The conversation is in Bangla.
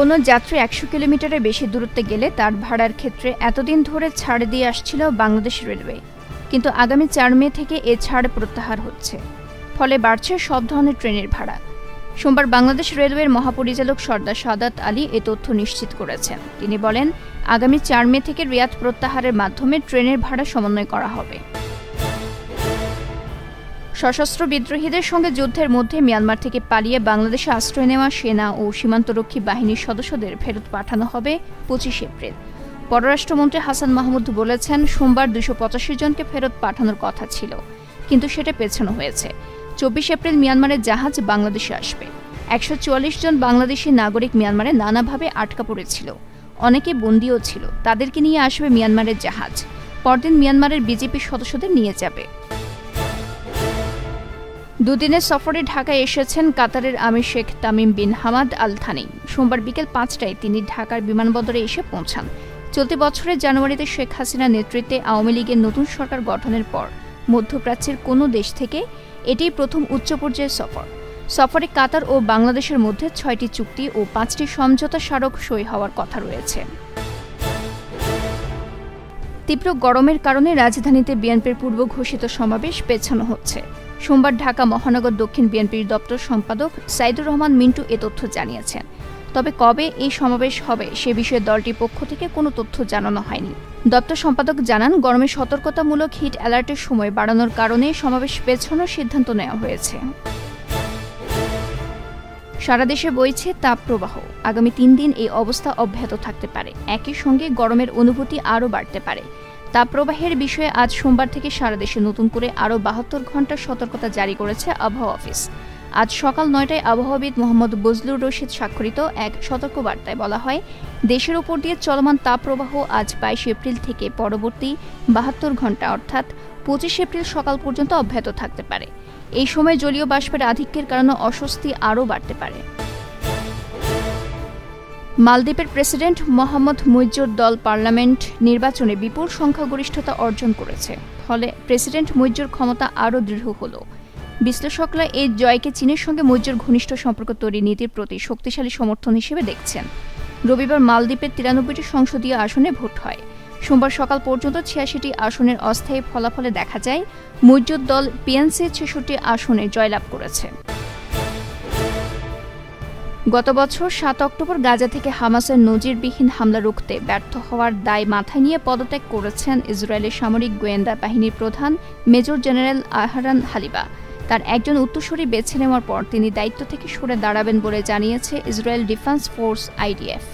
কোনো যাত্রী ১০০ কিলোমিটারের বেশি দূরত্বে গেলে তার ভাড়ার ক্ষেত্রে এতদিন ধরে ছাড় দিয়ে আসছিল বাংলাদেশ রেলওয়ে, কিন্তু আগামী ৪ মে থেকে এ ছাড় প্রত্যাহার হচ্ছে। ফলে বাড়ছে সব ধরনের ট্রেনের ভাড়া। সোমবার বাংলাদেশ রেলওয়ের মহাপরিচালক সর্দার সাদাত আলী এ তথ্য নিশ্চিত করেছেন। তিনি বলেন, আগামী ৪ মে থেকে রিয়াদ প্রত্যাহারের মাধ্যমে ট্রেনের ভাড়া সমন্বয় করা হবে। সশস্ত্র বিদ্রোহীদের সঙ্গে যুদ্ধের মধ্যে মিয়ানমার থেকে পালিয়ে বাংলাদেশে আশ্রয় নেওয়া সেনা ও সীমান্তরক্ষী বাহিনীর সদস্যদের ফেরত পাঠানো হবে ২৫ এপ্রিল। পররাষ্ট্রমন্ত্রী হাসান মাহমুদ বলেছেন, সোমবার ২৮৫ জনকে ফেরত পাঠানোর কথা ছিল, কিন্তু সেটা পেছানো হয়েছে। ২৪ এপ্রিল মিয়ানমারের জাহাজ বাংলাদেশে আসবে। ১৪৪ জন বাংলাদেশি নাগরিক মিয়ানমারে নানাভাবে আটকা পড়েছিল, অনেকে বন্দীও ছিল। তাদেরকে নিয়ে আসবে মিয়ানমারের জাহাজ। পরদিন মিয়ানমারের বিজেপি সদস্যদের নিয়ে যাবে। দুদিনের সফরে ঢাকায় এসেছেন কাতারের আমির Sheikh Tamim bin Hamad Al Thani. সোমবার বিকেল ৫টায় তিনি ঢাকার বিমানবন্দরে এসে পৌঁছান। চলতি বছরের জানুয়ারিতে শেখ হাসিনার নেতৃত্বে আওয়ামী লীগের নতুন সরকার গঠনের পর মধ্যপ্রাচ্যের কোনো দেশ থেকে এটিই প্রথম উচ্চ পর্যায়ের সফর। সফরে কাতার ও বাংলাদেশের মধ্যে ৬টি চুক্তি ও ৫টি সমঝোতা স্মারক সই হওয়ার কথা রয়েছে। তীব্র গরমের কারণে রাজধানীতে বিএনপির পূর্ব ঘোষিত সমাবেশ পেছানো হচ্ছে। সোমবার ঢাকা মহানগর দক্ষিণ বিএনপির দপ্তর সম্পাদক সাইদুর রহমান মিন্টু এ তথ্য জানিয়েছেন। তবে কবে এই সমাবেশ হবে সে বিষয়ে দলটির পক্ষ থেকে কোনো তথ্য জানানো হয়নি। দপ্তর সম্পাদক জানান, গরমে সতর্কতামূলক হিট অ্যালার্টের সময় বাড়ানোর কারণে সমাবেশ পেছানোর সিদ্ধান্ত নেওয়া হয়েছে। সারা দেশে বইছে তাপপ্রবাহ। আগামী ৩ দিন এই অবস্থা অব্যাহত থাকতে পারে। একই সঙ্গে গরমের অনুভূতি আরও বাড়তে পারে। তাপপ্রবাহের বিষয়ে আজ সোমবার থেকে সারা দেশে নতুন করে আরও ৭২ ঘণ্টার সতর্কতা জারি করেছে আবহাওয়া অফিস। আজ সকাল ৯টায় আবহাওয়াবিদ মোহাম্মদ বজলুর রশিদ স্বাক্ষরিত এক সতর্কবার্তায় বলা হয়, দেশের উপর দিয়ে চলমান তাপপ্রবাহ আজ ২২ এপ্রিল থেকে পরবর্তী ৭২ ঘণ্টা অর্থাৎ ২৫ এপ্রিল সকাল পর্যন্ত অব্যাহত থাকতে পারে। এই সময় জলীয় বাষ্পের আধিক্যের কারণে অস্বস্তি আরও বাড়তে পারে। মালদ্বীপের প্রেসিডেন্ট মোহাম্মদ মুইজ্জুর দল পার্লামেন্ট নির্বাচনে বিপুল সংখ্যাগরিষ্ঠতা অর্জন করেছে। ফলে প্রেসিডেন্ট মুইজ্জুর ক্ষমতা আরও দৃঢ় হল। বিশ্লেষকরা এই জয়কে চীনের সঙ্গে মুইজ্জুর ঘনিষ্ঠ সম্পর্ক তৈরি নীতির প্রতি শক্তিশালী সমর্থন হিসেবে দেখছেন। রবিবার মালদ্বীপের ৯৩টি সংসদীয় আসনে ভোট হয়। সোমবার সকাল পর্যন্ত ৮৬টি আসনের অস্থায়ী ফলাফলে দেখা যায়, মুইজ্জুর দল পিএনসি ৬৬টি আসনে জয়লাভ করেছে। গত বছর ৭ অক্টোবর গাজা থেকে হামাসের নজিরবিহীন হামলা রুখতে ব্যর্থ হওয়ার দায় মাথায় নিয়ে পদত্যাগ করেছেন ইসরায়েলের সামরিক গোয়েন্দা বাহিনীর প্রধান মেজর জেনারেল আহরান হালিবা। তার একজন উত্তরসূরি বেছে নেওয়ার পর তিনি দায়িত্ব থেকে সরে দাঁড়াবেন বলে জানিয়েছে ইসরায়েল ডিফেন্স ফোর্স IDF।